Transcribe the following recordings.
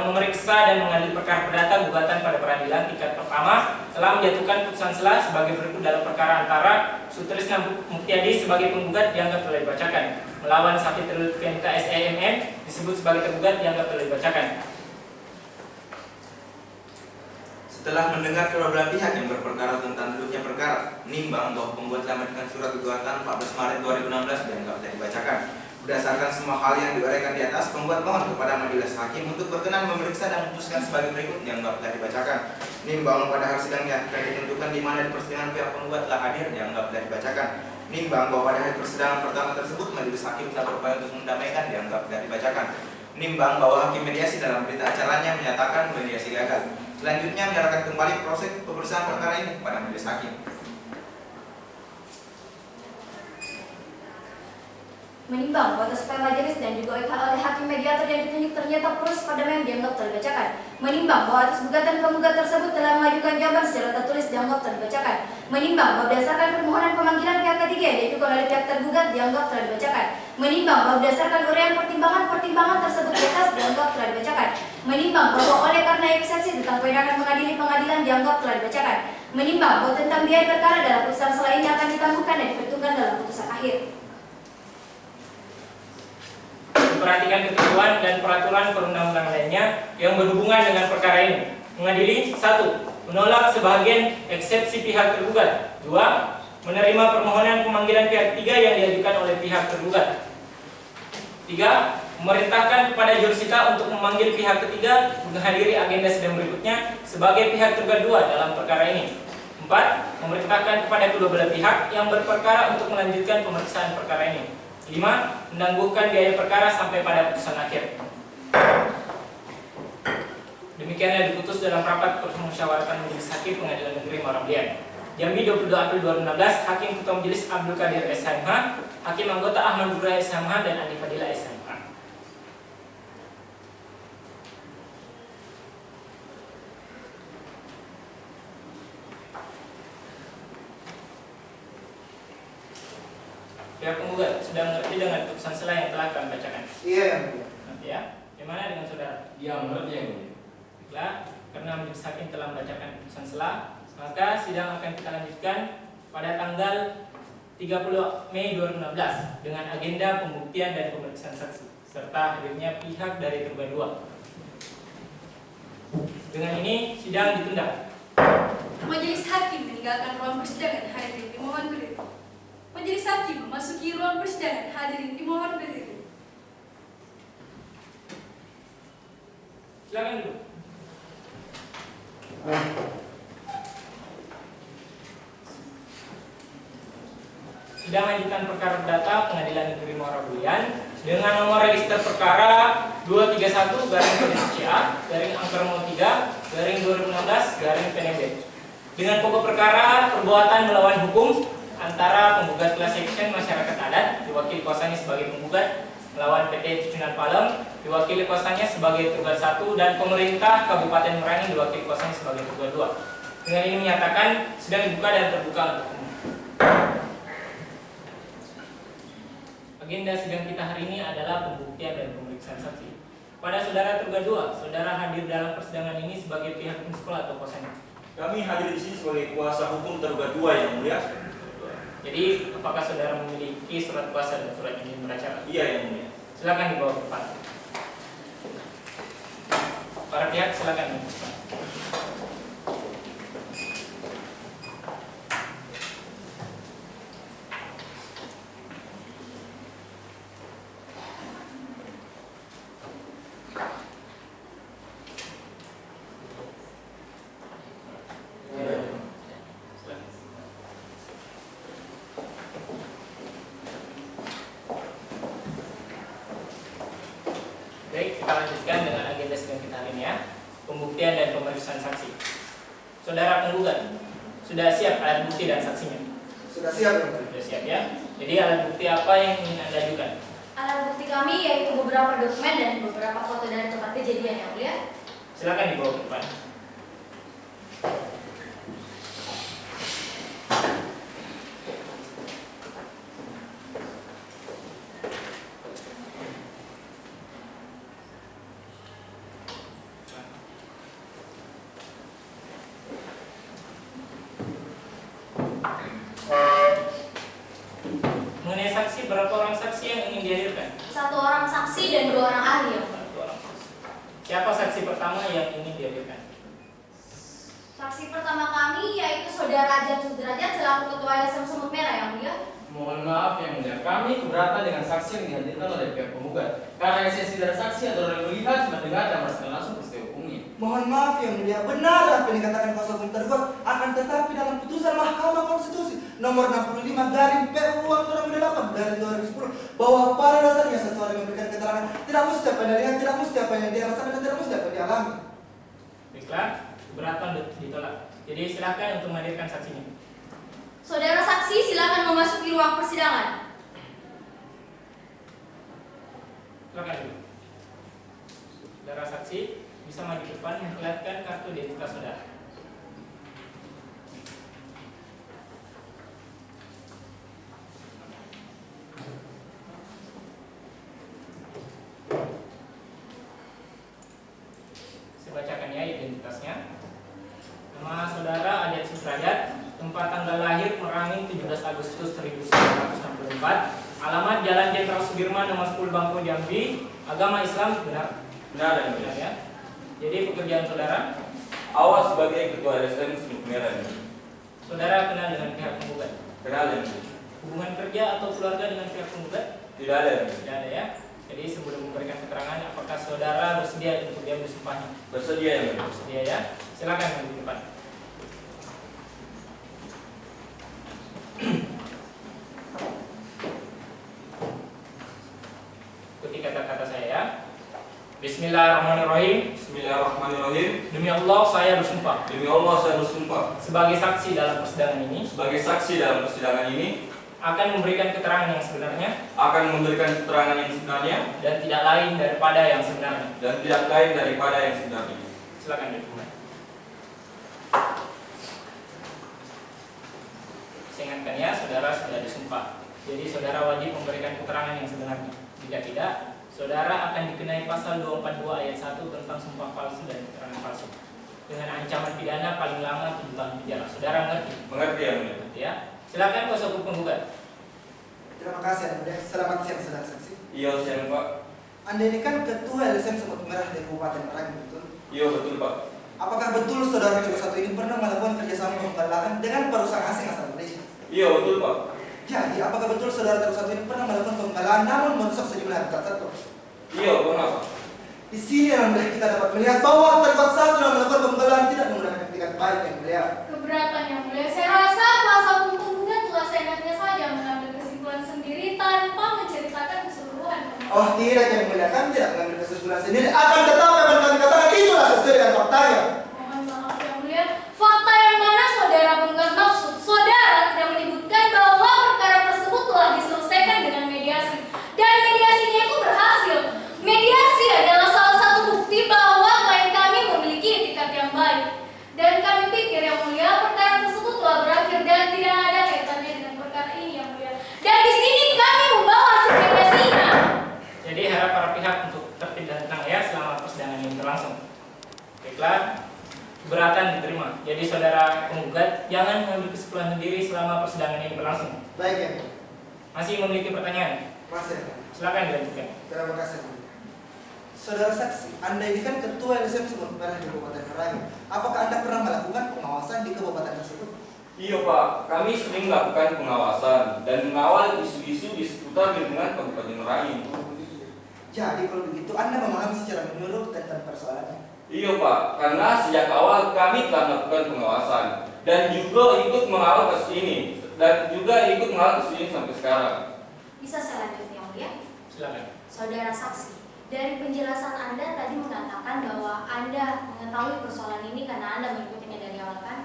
memeriksa dan mengadili perkara perdata gugatan pada peradilan tingkat pertama telah menjatuhkan putusan sela sebagai berikut dalam perkara antara Sutrisna Muktiadi sebagai penggugat dianggap telah dibacakan, melawan Safitrul Venita SEMM disebut sebagai tergugat dianggap telah dibacakan. Setelah mendengar kedua belah pihak yang berperkara tentang duduknya perkara, menimbang bahwa penggugat telah mengajukan surat gugatan 14 Maret 2016 dianggap telah dibacakan. Berdasarkan semua hal yang diuraikan di atas, penggugat mohon kepada majelis hakim untuk berkenan memeriksa dan memutuskan sebagai berikut dianggap telah dibacakan. Menimbang pada hari sidang yang akan ditentukan di mana di persidangan pihak penggugat telah hadir dianggap telah dibacakan. Menimbang bahwa pada hari persidangan pertama tersebut majelis hakim telah berupaya untuk mendamaikan dianggap telah dibacakan. Menimbang bahwa hakim mediasi dalam berita acaranya menyatakan mediasi gagal. Selanjutnya menyerahkan kembali proses pemeriksaan perkara ini kepada majelis hakim. Menimbang bahwa supaya majelis dan juga oleh hakim mediator yang ditunjuk ternyata proses pada yang dianggap telah dibacakan. Menimbang bahwa atas gugatan penggugat tersebut telah mengajukan jawaban secara tertulis dianggap telah dibacakan. Menimbang bahwa berdasarkan permohonan pemanggilan pihak ketiga yang diajukan oleh pihak tergugat dianggap telah dibacakan. Menimbang bahwa berdasarkan uraian pertimbangan tersebut di atas dianggap telah dibacakan. Menimbang bahwa oleh karena eksepsi tentang kewenangan mengadili pengadilan dianggap telah dibacakan. Menimbang bahwa tentang biaya perkara dalam putusan sela ini akan ditangguhkan dan diperhitungkan dalam putusan akhir. Memperhatikan ketentuan dan peraturan perundang-undangan lainnya yang berhubungan dengan perkara ini. Mengadili 1. Menolak sebagian eksepsi pihak tergugat. 2. Menerima permohonan pemanggilan pihak ketiga yang diajukan oleh pihak tergugat. 3. Memerintahkan kepada jurusita untuk memanggil pihak ketiga menghadiri agenda sidang berikutnya sebagai pihak tergugat 2 dalam perkara ini. 4. Memerintahkan kepada kedua belah pihak yang berperkara untuk melanjutkan pemeriksaan perkara ini. 5. Menangguhkan biaya perkara sampai pada putusan akhir. Demikianlah diputus dalam rapat permusyawaratan majelis hakim Pengadilan Negeri Marabelian. Jambi 22 April 2016, Hakim Ketua Majelis Abdul Qadir SMH, Hakim Anggota Ahmad Nugraha SMH dan Andi Fadila SMH. Pihak penggugat sudah mengerti dengan putusan sela yang telah kami bacakan? Iya. Nanti ya. Bagaimana dengan saudara? Iya, menurut yang ini. Baiklah, karena majelis hakim telah membacakan putusan sela, maka sidang akan kita lanjutkan pada tanggal 30 Mei 2016 dengan agenda pembuktian dan pemeriksaan saksi serta hadirnya pihak dari tergugat 2. Dengan ini sidang ditunda. Majelis hakim meninggalkan ruang persidangan, hadirin dimohon berdiri. Majelis hakim memasuki ruang persidangan, hadirin dimohon berdiri. Silakan dulu. Sidang lanjutan perkara perdata Pengadilan Negeri Marabelian dengan nomor register perkara 231-CA/angka 03/2016-PNB dengan pokok perkara perbuatan melawan hukum antara penggugat class action masyarakat adat diwakili kuasanya sebagai penggugat melawan PT Cucunan Palem diwakili kuasanya sebagai tergugat 1 dan pemerintah Kabupaten Merangin diwakili kuasanya sebagai tergugat 2. Dengan ini menyatakan sidang dibuka dan terbuka untuk umum. Agenda sidang kita hari ini adalah pembuktian dan pemeriksaan saksi. Pada saudara tergugat 2, saudara hadir dalam persidangan ini sebagai pihak prinsipal atau kuasanya? Kami hadir di sini sebagai kuasa hukum tergugat 2 yang mulia. Jadi, apakah saudara memiliki surat kuasa dan surat izin beracara? Iya yang mulia. Silakan dibawa ke depan. Para pihak silakan di depan. Baik, kita lanjutkan dengan agenda sidang kita hari ini ya. Pembuktian dan pemeriksaan saksi. Saudara penggugat, sudah siap alat bukti dan saksinya? Sudah siap, Yang Mulia. Sudah siap ya. Jadi alat bukti apa yang ingin Anda ajukan? Alat bukti kami yaitu beberapa dokumen dan beberapa foto dari tempat kejadian, Yang Mulia. Silakan dibawa ke depan. 1 orang saksi dan 2 orang ahli, Yang Mulia. 1 orang saksi. Siapa saksi pertama yang ingin dihadirkan? Saksi pertama kami yaitu Saudara Ajat Sudrajat selaku Ketua LSM Semut Merah, Yang Mulia. Mohon maaf Yang Mulia, kami keberatan dengan saksi yang dihadirkan oleh pihak penggugat. Karena esensi dari saksi adalah melihat, mendengar, dan merasakan langsung peristiwa hukumnya. Mohon maaf Yang Mulia, benar apa yang dikatakan kuasa hukum tergugat, akan tetapi dalam putusan Mahkamah Konstitusi nomor 65 garing PU 8/2010 bahwa pada dasarnya seseorang yang memberikan keterangan tidak mesti apa yang dia lihat, tidak mesti apa yang dia rasakan, dan tidak mesti apa yang dia alami. Baiklah, keberatan ditolak. Jadi silakan untuk menghadirkan saksinya. Saudara saksi silakan memasuki ruang persidangan. Silakan dulu. Saudara saksi bisa maju ke depan memperlihatkan kartu identitas saudara. Saya bacakan ya identitasnya. Nama saudara Ajat Sudrajat, tempat tanggal lahir Merangin 17 Agustus 1964, alamat Jalan Jenderal Sudirman nomor 10 Bangko Jambi, agama Islam. Benar? Benar Yang Mulia. Benar ya. Jadi pekerjaan saudara, Awal sebagai Ketua LSM Semut Merah Yang Mulia. saudara kenal dengan pihak penggugat. Kenal Yang Mulia. Hubungan kerja atau keluarga dengan pihak penggugat? Tidak ada Yang Mulia. Tidak ada ya. Jadi sebelum memberikan keterangan, apakah saudara bersedia untuk diambil sumpahnya? Bersedia Yang Mulia. Bersedia ya. Silakan maju ke depan. Ikuti kata-kata saya ya. Bismillahirrahmanirrahim. Bismillahirrahmanirrahim. Demi Allah saya bersumpah Demi Allah saya bersumpah sebagai saksi dalam persidangan ini sebagai saksi dalam persidangan ini akan memberikan keterangan yang sebenarnya akan memberikan keterangan yang sebenarnya dan tidak lain daripada yang sebenarnya. dan tidak lain daripada yang sebenarnya. Silakan duduk. Saya ingatkan ya, saudara sudah disumpah. Jadi saudara wajib memberikan keterangan yang sebenarnya. Jika tidak, saudara akan dikenai pasal 242 ayat 1 tentang sumpah palsu dan keterangan palsu dengan ancaman pidana paling lama 7 tahun penjara. Saudara mengerti? Mengerti Yang Mulia. Mengerti ya? Silakan kuasa hukum penggugat. Terima kasih Yang Mulia. Selamat siang saudara saksi. Iya siang Pak. Anda ini kan Ketua LSM Semut Merah di Kabupaten Merangin, betul? Iya betul Pak. Apakah betul saudara 31 ini pernah melakukan kerjasama penggalangan dengan perusahaan asing asal Malaysia? Iya betul Pak. Jadi, apakah betul saudara 31 ini pernah melakukan penggalangan namun merusak sejumlah habitat satwa? Iya pernah Pak. Di sini Yang Mulia kita dapat melihat bahwa terdapat satu yang melakukan penggalangan tidak menggunakan etikat baik Yang Mulia. Keberatan Yang Mulia. Saya rasa kuasa hukum penggugat telah seenaknya saja mengambil kesimpulan sendiri tanpa menceritakan keseluruhan. Oh tidak Yang Mulia, kami tidak mengambil kesimpulan sendiri. Akan tetapi apa yang kami katakan itulah sesuai dengan faktanya. Mohon maaf Yang Mulia. Fakta yang mana saudara penggugat maksud? Saudara tidak menyebutkan bahwa perkara tersebut telah diselesaikan dengan mediasi dan mediasinya itu berhasil. Mediasi adalah salah satu bukti bahwa klien kami memiliki etikat yang baik. Dan kami pikir Yang Mulia perkara tersebut telah berakhir dan tidak ada kaitannya dengan perkara ini Yang Mulia. Dan di sini kami membawa hasil mediasinya. Jadi harap para pihak untuk tertib dan tenang ya selama persidangan ini berlangsung. Baiklah, keberatan diterima. Jadi saudara penggugat jangan mengambil kesimpulan sendiri selama persidangan ini berlangsung. Baik Yang Mulia. Masih memiliki pertanyaan? Masih Yang Mulia. Silakan dilanjutkan. Terima kasih Yang Mulia. Saudara saksi, Anda ini kan Ketua LSM Semut Merah di Kabupaten Merangin. Apakah Anda pernah melakukan pengawasan di kabupaten tersebut? Iya Pak, kami sering melakukan pengawasan dan mengawal isu-isu di seputar lingkungan Kabupaten Merangin. Jadi kalau begitu Anda memahami secara menyeluruh tentang persoalannya. Iya Pak, karena sejak awal kami telah melakukan pengawasan dan juga ikut mengawal kasus ini sampai sekarang. Bisa saya lanjut Yang Mulia? Silakan. Saudara saksi, dari penjelasan Anda tadi mengatakan bahwa Anda mengetahui persoalan ini karena Anda mengikutinya dari awal kan?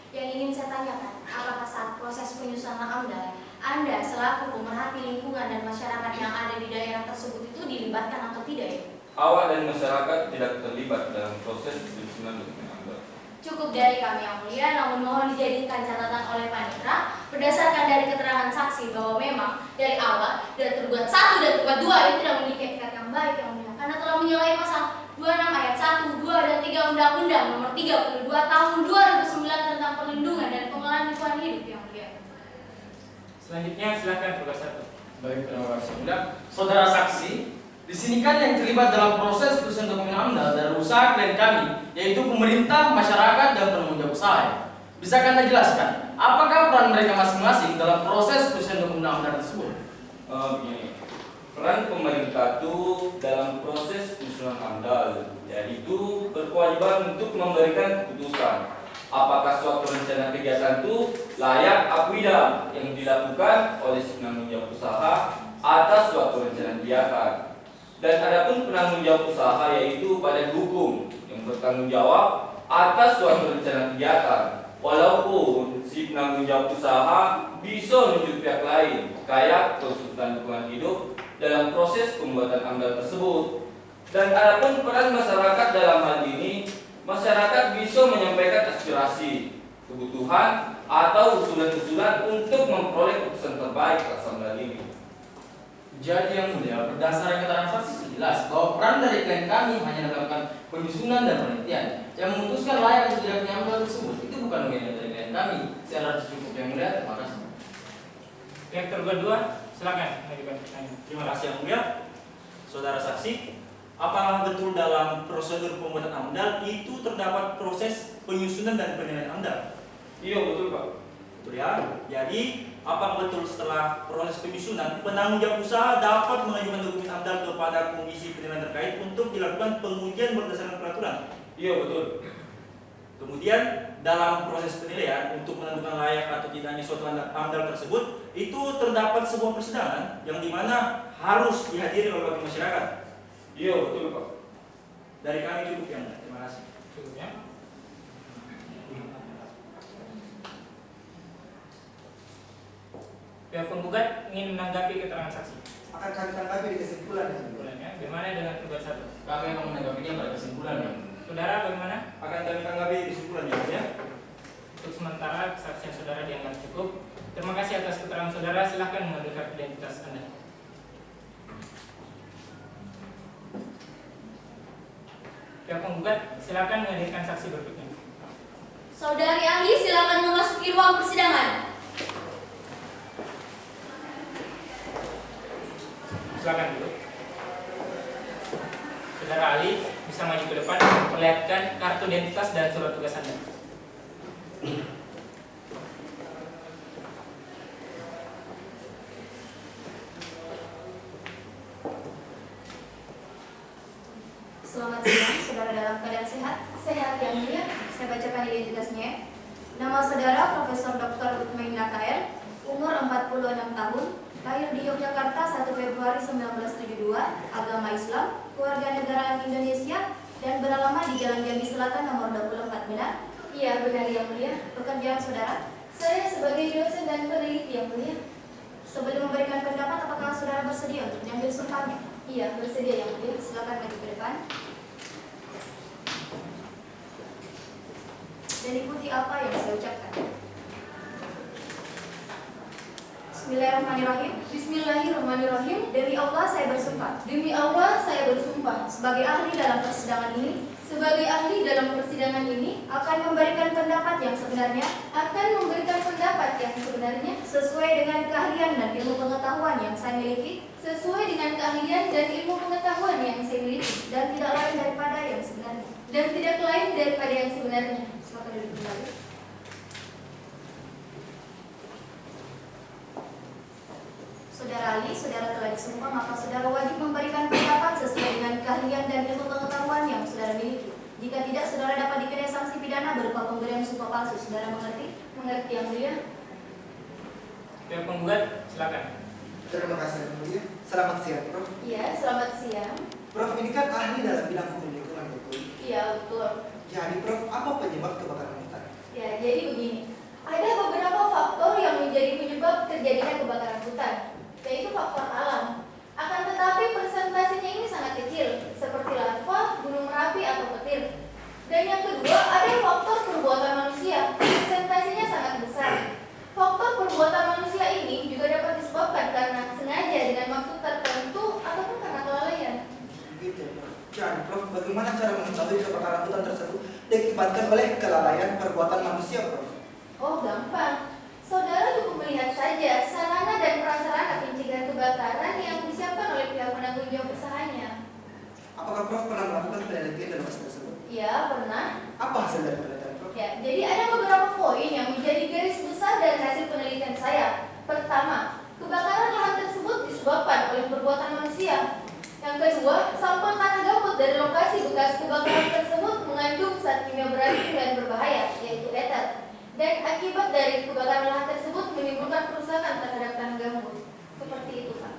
Yang ingin saya tanyakan, apakah saat proses penyusunan AMDAL, Anda selaku pemerhati lingkungan dan masyarakat yang ada di daerah tersebut itu dilibatkan atau tidak ya? Awal dan masyarakat tidak terlibat dalam proses penyusunan dokumen AMDAL. Cukup dari kami Yang Mulia, namun mohon dijadikan catatan oleh Panitra berdasarkan dari keterangan saksi bahwa memang dari awal dan tergugat 1 dan tergugat 2 ini tidak memiliki etikat yang baik Yang Mulia, karena telah menyalahi pasal 26 ayat 1, 2, dan 3 Undang-Undang Nomor 32 Tahun 2009 tentang perlindungan dan pengelolaan lingkungan hidup Yang Mulia. Selanjutnya silakan tugas 1. Baik, terima kasih. Kemudian, saudara saksi, di sini kan yang terlibat dalam proses penyusunan dokumen AMDAL dari usaha klien kami, yaitu pemerintah, masyarakat, dan penanggung jawab usaha. Bisakah Anda jelaskan, apakah peran mereka masing-masing dalam proses penyusunan dokumen AMDAL tersebut? Begini, peran pemerintah itu dalam proses penyusunan AMDAL, yaitu berkewajiban untuk memberikan keputusan apakah suatu rencana kegiatan itu layak atau tidak yang dilakukan oleh si penanggung jawab usaha atas suatu rencana kegiatan. Dan adapun penanggung jawab usaha yaitu badan hukum yang bertanggung jawab atas suatu rencana kegiatan. Walaupun si penanggung jawab usaha bisa menunjuk pihak lain, kayak konsultan lingkungan hidup dalam proses pembuatan AMDAL tersebut. Dan adapun peran masyarakat dalam hal ini, masyarakat bisa menyampaikan aspirasi, kebutuhan, atau usulan-usulan untuk memperoleh keputusan terbaik atas AMDAL ini. Jadi yang mulia, berdasarkan keterangan saksi jelas bahwa peran dari klien kami hanya melakukan penyusunan dan penelitian. Yang memutuskan layak atau tidaknya AMDAL tersebut itu bukan bagian dari klien kami. Secara cukup yang mulia, terima kasih. Pihak kedua, silakan mengajukan pertanyaan. Terima kasih yang mulia. Saudara saksi, apakah betul dalam prosedur pembuatan AMDAL itu terdapat proses penyusunan dan penilaian AMDAL? Iya betul Pak. Betul ya. Jadi, apakah betul setelah proses penyusunan, penanggung jawab usaha dapat mengajukan dokumen AMDAL kepada komisi penilaian terkait untuk dilakukan pengujian berdasarkan peraturan? Iya betul. Kemudian dalam proses penilaian untuk menentukan layak atau tidaknya suatu AMDAL tersebut, itu terdapat sebuah persidangan yang dimana harus dihadiri oleh wakil masyarakat. Iya betul Pak. Dari kami cukup yang mulia. Terima kasih. Cukup ya. Pihak penggugat ingin menanggapi keterangan saksi. Akan kami tanggapi di kesimpulan. Kesimpulannya, bagaimana dengan penggugat satu? Kami akan menanggapinya pada kesimpulan yang Saudara, bagaimana? Akan kami tanggapi kesimpulannya ya. Untuk sementara kesaksian saudara dianggap cukup. Terima kasih atas keterangan saudara. Silahkan menunjukkan identitas Anda. Pihak penggugat, silakan menghadirkan saksi berikutnya. Saudari ahli, silakan memasuki ruang persidangan. Silakan dulu. Saudara ahli bisa maju ke depan, perlihatkan kartu identitas dan surat tugas Anda. Selamat siang, saudara dalam keadaan sehat? Sehat yang mulia. Saya bacakan identitasnya. Nama saudara Profesor Dr. Utmaina KL, umur 46 tahun, lahir di Yogyakarta 1 Februari 1972, agama Islam, keluarga negaraan Indonesia, dan beralamat di Jalan Jambi Selatan nomor 24, benar? Iya, benar yang mulia. Pekerjaan saudara? Saya sebagai dosen dan peneliti yang mulia. Sebelum memberikan pendapat, apakah saudara bersedia untuk mengambil sumpahnya? Iya, bersedia yang mulia. Silakan maju ke depan. Dan ikuti apa yang saya ucapkan. Bismillahirrahmanirrahim. Bismillahirrahmanirrahim. Demi Allah saya bersumpah Demi Allah, saya bersumpah sebagai ahli dalam persidangan ini sebagai ahli dalam persidangan ini akan memberikan pendapat yang sebenarnya sesuai dengan keahlian dan ilmu pengetahuan yang saya miliki dan ilmu pengetahuan yang saya miliki dan tidak lain daripada yang sebenarnya. Silakan duduk kembali. Saudara ahli, saudara telah disumpah, maka saudara wajib memberikan pendapat sesuai dengan keahlian dan ilmu pengetahuan yang saudara miliki. Jika tidak, saudara dapat dikenai sanksi pidana berupa pemberian sumpah palsu. Saudara mengerti? Mengerti yang mulia? Pihak penggugat, silakan. Terima kasih yang mulia. Selamat siang, Prof. Iya, selamat siang. Prof ini kan ahli dalam bidang hukum lingkungan, betul? Iya, betul. Jadi, Prof, apa penyebab kebakaran hutan? Ya, jadi begini. Ada beberapa faktor yang menjadi penyebab terjadinya kebakaran hutan, yaitu faktor alam. Akan tetapi persentasenya ini sangat kecil, seperti lava, gunung merapi, atau petir. Dan yang kedua, ada faktor perbuatan manusia, persentasenya sangat besar. Faktor perbuatan manusia ini juga dapat disebabkan karena sengaja dengan maksud tertentu ataupun karena kelalaian. Begitu, Prof. Jadi, Prof, bagaimana cara mengetahui kebakaran hutan tersebut diakibatkan oleh kelalaian perbuatan manusia, Prof? Oh, gampang. Saudara cukup melihat saja sarana dan prasarana pencegahan kebakaran kebakaran yang disiapkan oleh pihak penanggung jawab usahanya. Apakah Prof pernah melakukan penelitian dalam kasus tersebut? Ya, pernah. Apa hasil dari penelitian Prof? Ya, jadi ada beberapa poin yang menjadi garis besar dari hasil penelitian saya. Pertama, kebakaran lahan tersebut disebabkan oleh perbuatan manusia. Yang kedua, sampel tanah gambut dari lokasi bekas kebakaran tersebut mengandung zat kimia beracun dan berbahaya, yaitu ether. Dan akibat dari kebakaran lahan tersebut menimbulkan kerusakan terhadap tanah gambut. Seperti itu, Pak.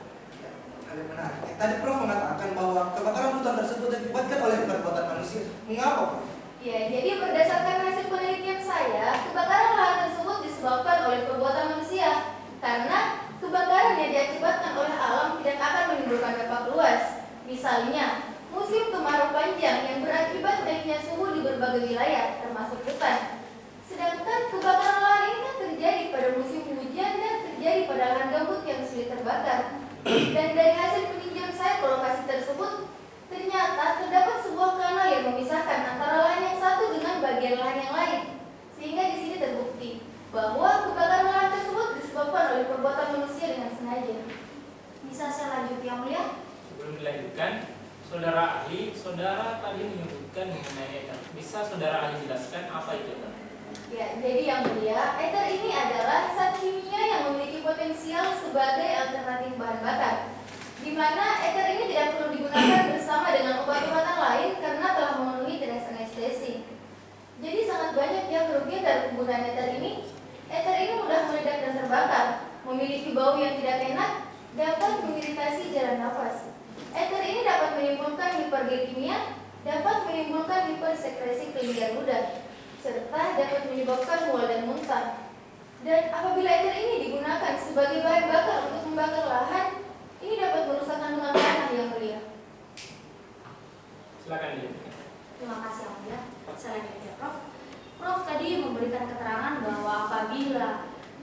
Hal yang menarik. Tadi Prof mengatakan bahwa kebakaran hutan tersebut diakibatkan oleh perbuatan manusia. Mengapa Prof? Ya, jadi berdasarkan hasil penelitian saya, kebakaran lahan tersebut disebabkan oleh perbuatan manusia. Karena kebakaran yang diakibatkan oleh alam tidak akan menimbulkan dampak luas. Misalnya, musim kemarau panjang yang berakibat naiknya suhu di berbagai wilayah, termasuk hutan. Sedangkan kebakaran lahan ini kan terjadi pada musim hujan dan terjadi pada lahan gambut yang sulit terbakar. Dan dari hasil peninjauan saya ke lokasi tersebut, ternyata terdapat sebuah kanal yang memisahkan antara lahan yang satu dengan bagian lahan yang lain. Sehingga di sini terbukti bahwa kebakaran lahan tersebut disebabkan oleh perbuatan manusia dengan sengaja. Bisa saya lanjut yang mulia? Sebelum dilanjutkan, saudara ahli, saudara tadi menyebutkan mengenai ether. Bisa saudara ahli jelaskan apa itu ether? Ya, jadi yang mulia, ether ini adalah zat kimia yang memiliki potensial sebagai alternatif bahan bakar. Di mana ether ini tidak perlu digunakan bersama dengan obat-obatan lain karena telah memenuhi tes anestesi. Jadi sangat banyak yang kerugian dari penggunaan ether ini. Ether ini mudah meledak dan terbakar, memiliki bau yang tidak enak, dapat mengiritasi jalan nafas. Ether ini dapat menimbulkan hiperglikemia, dapat menimbulkan hipersekresi kelenjar ludah, serta dapat menyebabkan mual dan muntah. Dan apabila ether ini digunakan sebagai bahan bakar untuk membakar lahan, ini dapat merusak kandungan tanah yang mulia. Silakan dilanjutkan. Terima kasih yang mulia. Selanjutnya Prof. Prof tadi memberikan keterangan bahwa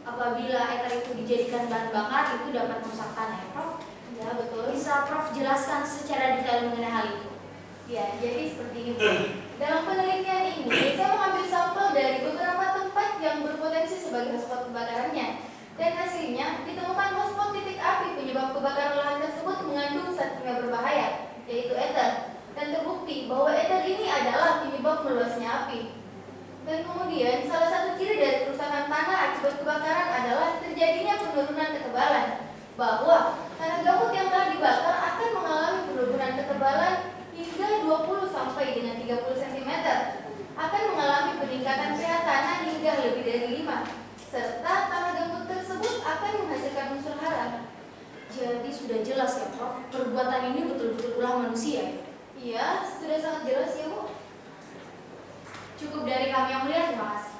apabila ether itu dijadikan bahan bakar itu dapat merusak tanah ya Prof? Ya, betul. Bisa Prof jelaskan secara detail mengenai hal itu? Ya, jadi seperti ini. Dalam penelitian ini, saya mengambil sampel dari beberapa tempat yang berpotensi sebagai hotspot kebakarannya. Dan hasilnya, ditemukan hotspot titik api penyebab kebakaran lahan tersebut mengandung zat kimia berbahaya, yaitu ether. Dan terbukti bahwa ether ini adalah penyebab meluasnya api. Dan kemudian, salah satu ciri dari kerusakan tanah akibat kebakaran adalah terjadinya penurunan ketebalan. Bahwa tanah gambut yang telah dibakar akan mengalami penurunan ketebalan hingga 20 sampai dengan 30 cm. Akan mengalami peningkatan pH tanah hingga lebih dari 5. Serta tanah gambut tersebut akan menghasilkan unsur hara. Jadi sudah jelas ya Prof, perbuatan ini betul-betul ulah manusia. Iya, sudah sangat jelas ya Bu. Cukup dari kami yang mulia, terima kasih.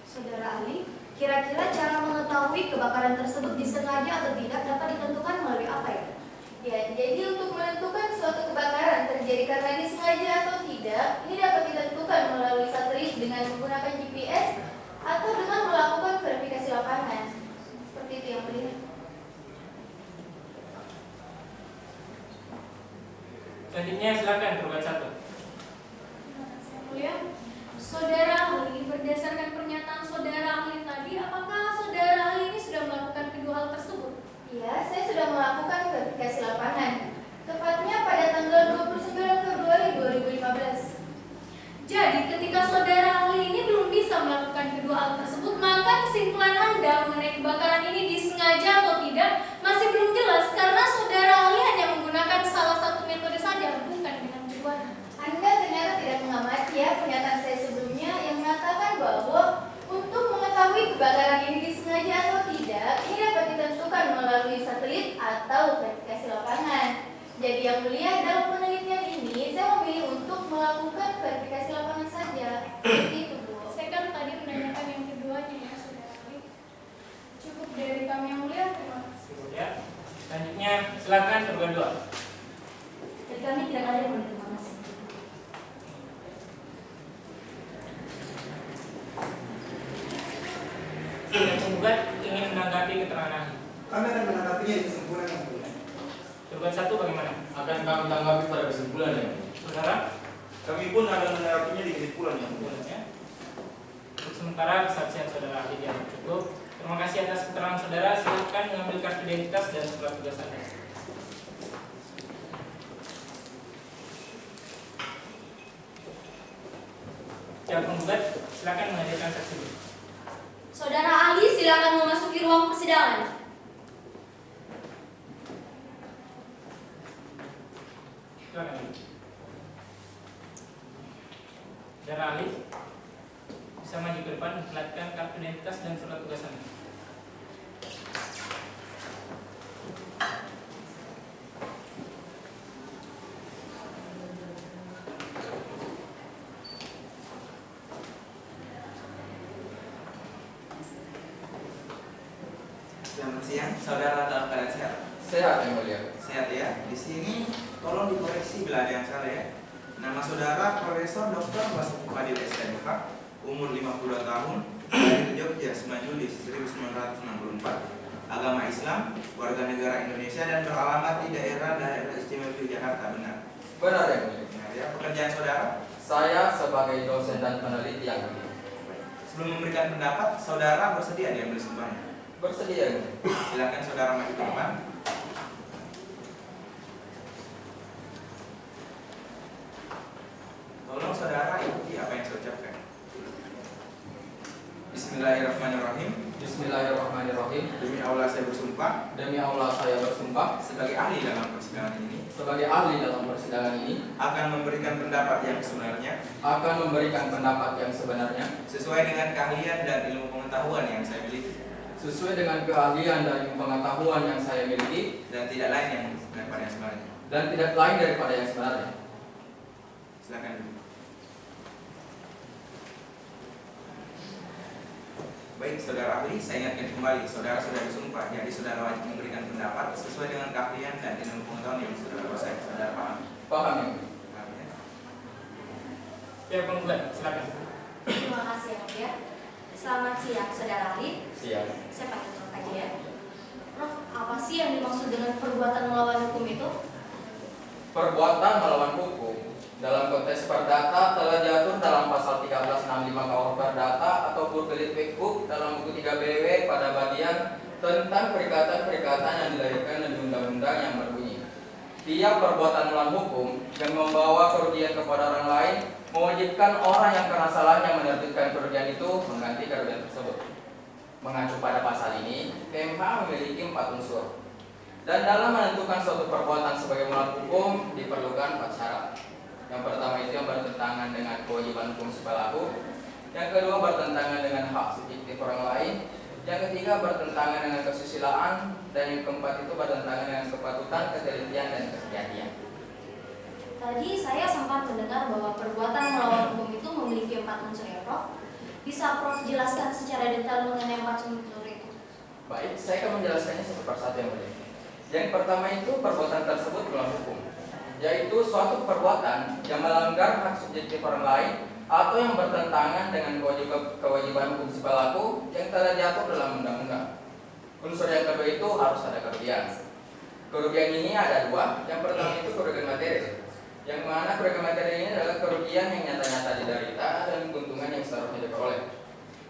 Saudara ahli, kira-kira cara mengetahui kebakaran tersebut disengaja atau tidak dapat ditentukan melalui apa ya? Ya, jadi untuk menentukan suatu kebakaran terjadi karena disengaja atau tidak, ini dapat ditentukan melalui satelit dengan menggunakan GPS atau dengan melakukan verifikasi lapangan. Seperti itu yang mulia. Selanjutnya silakan tergugat 1. Yang mulia, saudara ahli, berdasarkan pernyataan saudara ahli tadi, apakah saudara ahli ini sudah melakukan kedua hal tersebut? Iya, saya sudah melakukan verifikasi lapangan. Tepatnya pada tanggal 29 Februari 2015. Jadi ketika saudara ahli ini belum bisa melakukan kedua hal tersebut, maka kesimpulan Anda mengenai kebakaran ini disengaja atau tidak masih belum jelas karena saudara ahli hanya menggunakan salah satu metode saja, bukan dengan keduanya. Anda ternyata tidak mengamati ya pernyataan saya sebelumnya yang mengatakan bahwa untuk mengetahui kebakaran ini disengaja atau tidak, ini dapat ditentukan melalui satelit atau verifikasi lapangan. Jadi yang mulia, dalam penelitian ini saya memilih untuk melakukan verifikasi lapangan saja. Seperti itu Bu. Saya kan tadi menanyakan yang keduanya ya saudara ahli. Cukup dari kami yang mulia, terima kasih. Ya. Selanjutnya silakan tergugat 2. Jadi kami tidak ada yang menerima kasih. Yang penggugat ingin menanggapi keterangan ahli. Kami akan menanggapinya di kesimpulan yang mulia. Tergugat 1 bagaimana? Akan kami tanggapi pada kesimpulan ya. Saudara? Kami pun akan menanggapinya di kesimpulan yang mulia. Ya. Untuk sementara kesaksian saudara ahli dianggap cukup. Terima kasih atas keterangan saudara. Silakan mengambil kartu identitas dan surat tugas Anda. Pihak penggugat, silakan menghadirkan saksi. Saudara ahli silakan memasuki ruang persidangan. Silakan. Saudara ahli bisa maju ke depan, memperlihatkan kartu identitas dan surat tugas Anda. Selamat siang, saudara dalam keadaan sehat? Sehat yang mulia. Sehat ya. Di sini tolong dikoreksi bila ada yang salah ya. Nama saudara Profesor Dr. Basuki Fadil SMK, umur 52 tahun, dari Jogja, 9 Juli 1964. Agama Islam, warga negara Indonesia dan beralamat di daerah Istimewa Yogyakarta, benar? Benar yang mulia. Benar ya. Pekerjaan saudara? Saya sebagai dosen dan peneliti yang mulia. Sebelum memberikan pendapat, saudara bersedia diambil sumpahnya? Bersedia yang mulia. Silakan saudara maju ke depan. Tolong saudara ikuti apa yang saya ucapkan. Bismillahirrahmanirrahim. Bismillahirrahmanirrahim. Demi Allah saya bersumpah Demi Allah saya bersumpah sebagai ahli dalam persidangan ini sebagai ahli dalam persidangan ini akan memberikan pendapat yang sebenarnya akan memberikan pendapat yang sebenarnya sesuai dengan keahlian dan ilmu pengetahuan yang saya miliki sesuai dengan keahlian dan pengetahuan yang saya miliki dan tidak lain yang daripada yang sebenarnya. dan tidak lain daripada yang sebenarnya. Silakan dulu. Baik, saudara ahli, saya ingatkan kembali, saudara sudah disumpah, jadi saudara wajib memberikan pendapat sesuai dengan keahlian dan ilmu pengetahuan yang saudara kuasai. Saudara paham? Paham yang mulia. Paham ya? Pihak penggugat, silakan. Terima kasih ya, Prof. Selamat siang, saudara ahli. Siap. Saya pakai Prof aja ya. Prof, apa sih yang dimaksud dengan perbuatan melawan hukum itu? Perbuatan melawan hukum dalam konteks perdata telah diatur dalam pasal 1365 KUH Perdata atau Burgelit Wikbuk dalam buku 3 BW pada bagian tentang perikatan-perikatan yang dilahirkan dari undang-undang yang berbunyi. Tiap perbuatan melawan hukum yang membawa kerugian kepada orang lain mewajibkan orang yang kena salahnya menerbitkan kerugian itu mengganti kerugian tersebut. Mengacu pada pasal ini, KMH memiliki 4 unsur. Dan dalam menentukan suatu perbuatan sebagai melawan hukum diperlukan 4 syarat. Yang pertama itu yang bertentangan dengan kewajiban hukum si pelaku. Yang kedua bertentangan dengan hak subjektif orang lain. Yang ketiga bertentangan dengan kesusilaan. Dan yang keempat itu bertentangan dengan kepatutan, ketelitian, dan kesejahteraan. Tadi saya sempat mendengar bahwa perbuatan melawan hukum itu memiliki 4 unsur ya, Prof. Bisa Prof jelaskan secara detail mengenai 4 unsur itu? Baik, saya akan menjelaskannya satu persatu yang berbeda. Yang pertama itu perbuatan tersebut melawan hukum, yaitu suatu perbuatan yang melanggar hak subjektif orang lain atau yang bertentangan dengan kewajiban hukum si pelaku yang telah diatur dalam undang-undang. Unsur yang kedua itu harus ada kerugian. Kerugian ini ada 2. Yang pertama itu kerugian materi, yang mana kerugian materi ini adalah kerugian yang nyata-nyata diderita dan keuntungan yang seharusnya diperoleh.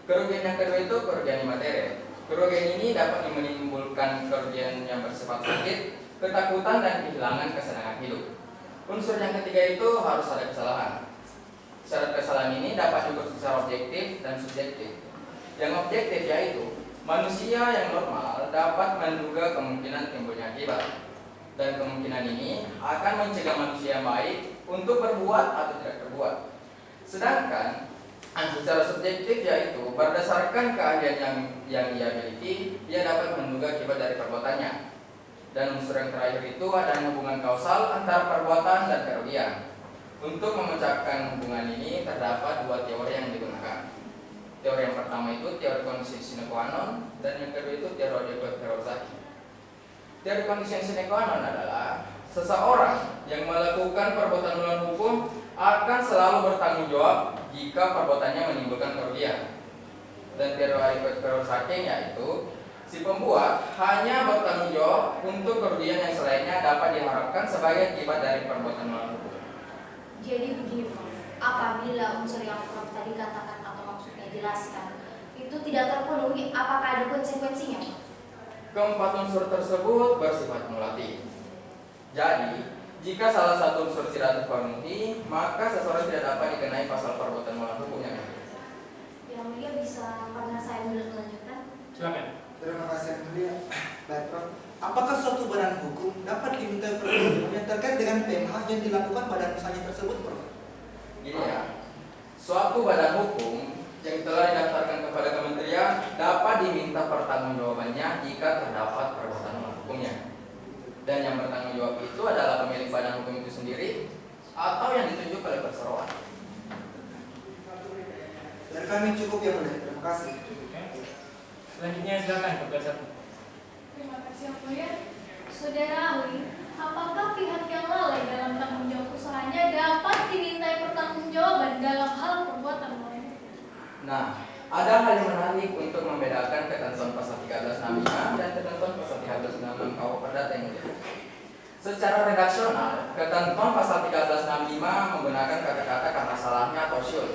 Kerugian yang kedua itu kerugian materi. Kerugian ini dapat menimbulkan kerugian yang bersifat sakit, ketakutan, dan kehilangan kesenangan hidup. Unsur yang ketiga itu harus ada kesalahan. Syarat kesalahan ini dapat diukur secara objektif dan subjektif. Yang objektif yaitu manusia yang normal dapat menduga kemungkinan timbulnya akibat, dan kemungkinan ini akan mencegah manusia yang baik untuk berbuat atau tidak berbuat. Sedangkan secara subjektif yaitu berdasarkan keahlian yang ia miliki, ia dapat menduga akibat dari perbuatannya. Dan unsur yang terakhir itu adanya hubungan kausal antara perbuatan dan kerugian. Untuk memecahkan hubungan ini terdapat 2 teori yang digunakan. Teori yang pertama itu teori kondisi sine qua non, dan yang kedua itu teori Kawasaki. Teori kondisi sine qua non adalah seseorang yang melakukan perbuatan melawan hukum akan selalu bertanggung jawab jika perbuatannya menimbulkan kerugian. Dan teori Kawasaki yaitu si pembuat hanya bertanggung jawab untuk kerugian yang selainnya dapat diharapkan sebagai akibat dari perbuatan melawan hukum. Jadi begini, Prof. Apabila unsur yang Prof tadi katakan atau maksudnya jelaskan itu tidak terpenuhi, apakah ada konsekuensinya, Pak? Keempat unsur tersebut bersifat kumulatif. Jadi, jika salah satu unsur tidak terpenuhi, maka seseorang tidak dapat dikenai pasal perbuatan melawan hukum yang lain. Yang mulia bisa karena saya melanjutkan. Silakan. Terima kasih yang mulia. Baik, Prof. Apakah suatu badan hukum dapat diminta pertanggungjawabannya terkait dengan PMH yang dilakukan badan usahanya tersebut, Prof? Gini ya, suatu badan hukum yang telah didaftarkan kepada kementerian dapat diminta pertanggungjawabannya jika terdapat perbuatan melawan hukumnya. Dan yang bertanggung jawab itu adalah pemilik badan hukum itu sendiri atau yang ditunjuk oleh perseroan. Dari kami cukup yang mulia. Terima kasih. Oke. Selanjutnya silakan Penggugat 1. Terima kasih yang mulia. Saudara ahli, apakah pihak yang lalai dalam tanggung jawab usahanya dapat dimintai pertanggungjawaban dalam hal perbuatan melawan hukum? Nah, ada hal yang menarik untuk membedakan ketentuan pasal 1365 dan ketentuan pasal 1366 KUH Perdata yang mulia. Secara redaksional, ketentuan pasal 1365 menggunakan kata-kata karena salahnya atau syul.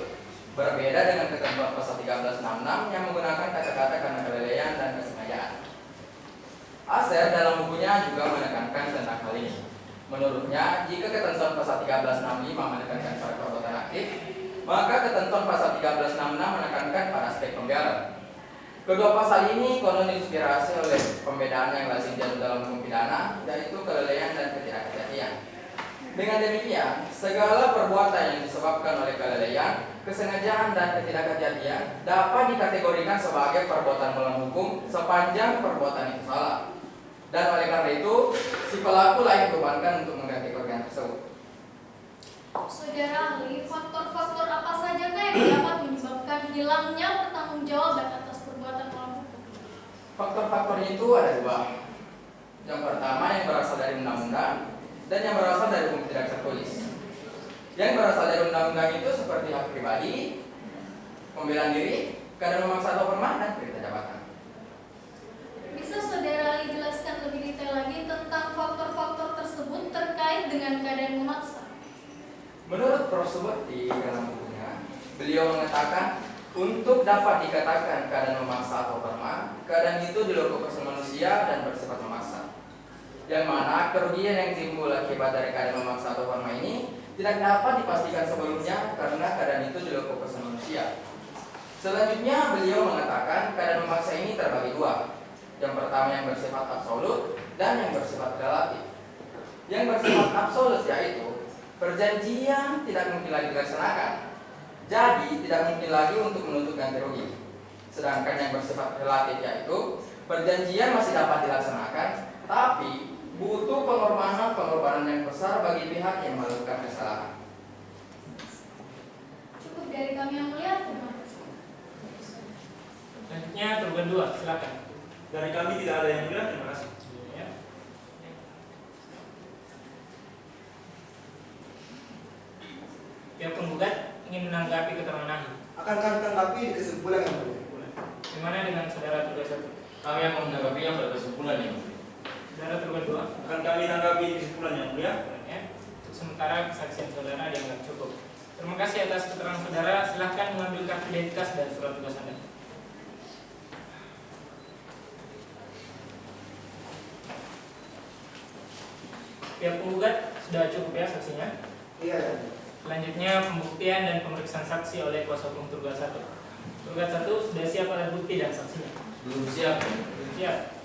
Berbeda dengan ketentuan pasal 1366 yang menggunakan kata-kata karena kelalaian dan kesengajaan. Aser dalam bukunya juga menekankan tentang hal ini. Menurutnya, jika ketentuan pasal 1365 menekankan pada perbuatan aktif, maka ketentuan pasal 1366 menekankan pada aspek pembiaran. Kedua pasal ini konon diinspirasi oleh pembedaan yang lazim jatuh dalam hukum pidana, yaitu kelalaian dan ketidakhati-hatian. Dengan demikian, segala perbuatan yang disebabkan oleh kelalaian, kesengajaan dan ketidakhati-hatian dapat dikategorikan sebagai perbuatan melawan hukum sepanjang perbuatan itu salah. Dan oleh karena itu, si pelaku layak dibebankan untuk mengganti kerugian tersebut. Saudara ahli, faktor-faktor apa saja yang dapat menyebabkan hilangnya pertanggungjawaban atas perbuatan melawan hukum? Faktor-faktor itu ada dua. Yang pertama yang berasal dari undang-undang dan yang berasal dari hukum tidak tertulis. Yang berasal dari undang-undang itu seperti hak pribadi, pembelaan diri, keadaan memaksa atau permainan, dan perintah jabatan. Bisa saudara ahli jelaskan lebih detail lagi tentang faktor-faktor tersebut terkait dengan keadaan memaksa? Menurut Prof. Subekti dalam bukunya, beliau mengatakan untuk dapat dikatakan keadaan memaksa atau perma, keadaan itu di luar konteks manusia dan bersifat memaksa. Yang mana kerugian yang timbul akibat dari keadaan memaksa atau perma ini tidak dapat dipastikan sebelumnya karena keadaan itu di luar konteks manusia. Selanjutnya beliau mengatakan keadaan memaksa ini terbagi dua. Yang pertama yang bersifat absolut dan yang bersifat relatif. Yang bersifat absolut yaitu perjanjian tidak mungkin lagi dilaksanakan, jadi tidak mungkin lagi untuk menuntut ganti rugi. Sedangkan yang bersifat relatif yaitu perjanjian masih dapat dilaksanakan, tapi butuh pengorbanan yang besar bagi pihak yang melakukan kesalahan. Cukup dari kami yang mulia. Terima kasih. Selanjutnya Penggugat 2, silakan. Dari kami tidak ada yang mulia. Terima kasih. Ya. Pihak penggugat ingin menanggapi keterangan ahli. Akan kami tanggapi di kesimpulan yang mulia. Bagaimana dengan saudara Penggugat 1? Kami akan menanggapi yang pada kesimpulan ini. Saudara Penggugat 2? Akan kami tanggapi kesimpulan yang mulia. Ya. Untuk sementara kesaksian saudara dianggap cukup. Terima kasih atas keterangan saudara. Silahkan mengambil kartu identitas dan surat tugas Anda. Pihak penggugat sudah cukup ya saksinya. Iya. Selanjutnya pembuktian dan pemeriksaan saksi oleh kuasa hukum Penggugat 1. Penggugat 1 sudah siap alat bukti dan saksinya. Belum siap. Belum siap.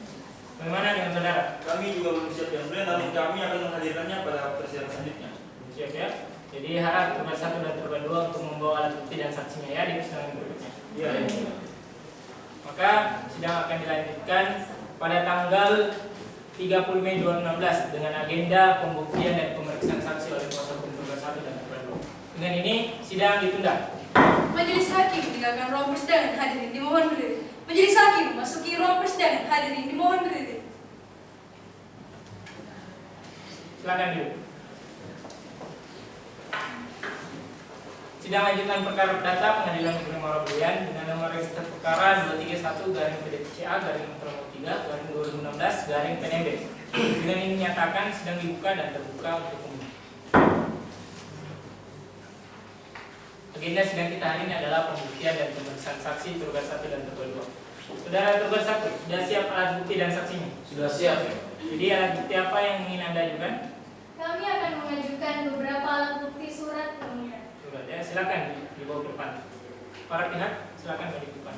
Bagaimana dengan saudara? Kami juga belum siap yang mulia, namun kami akan menghadirkannya pada persidangan selanjutnya. Belum siap ya. Jadi harap Penggugat 1 dan Penggugat 2 untuk membawa alat bukti dan saksinya ya di persidangan berikutnya. Iya. Maka sidang akan dilanjutkan pada tanggal 30 Mei 2016 dengan agenda pembuktian dan pemeriksaan saksi oleh kuasa hukum Penggugat 1 dan Penggugat 2. Dengan ini sidang ditunda. Majelis Hakim meninggalkan ruang persidangan, hadirin dimohon berdiri. Majelis Hakim memasuki ruang persidangan, hadirin dimohon berdiri. Silakan duduk. Sidang lanjutan perkara perdata Pengadilan Negeri Muarabelian dengan nomor register perkara 231/PDPCA/2016/PNB. Dengan ini menyatakan sidang dibuka dan terbuka untuk umum. Agenda sidang kita hari ini adalah pembuktian dan pemeriksaan saksi tergugat 1 dan tergugat 2. Saudara tergugat 1, sudah siap alat bukti dan saksinya? Sudah siap. Jadi alat bukti apa yang ingin Anda ajukan? Kami akan mengajukan beberapa alat bukti surat kemudian. Surat ya, silakan dibawa ke depan. Para pihak silakan ke depan.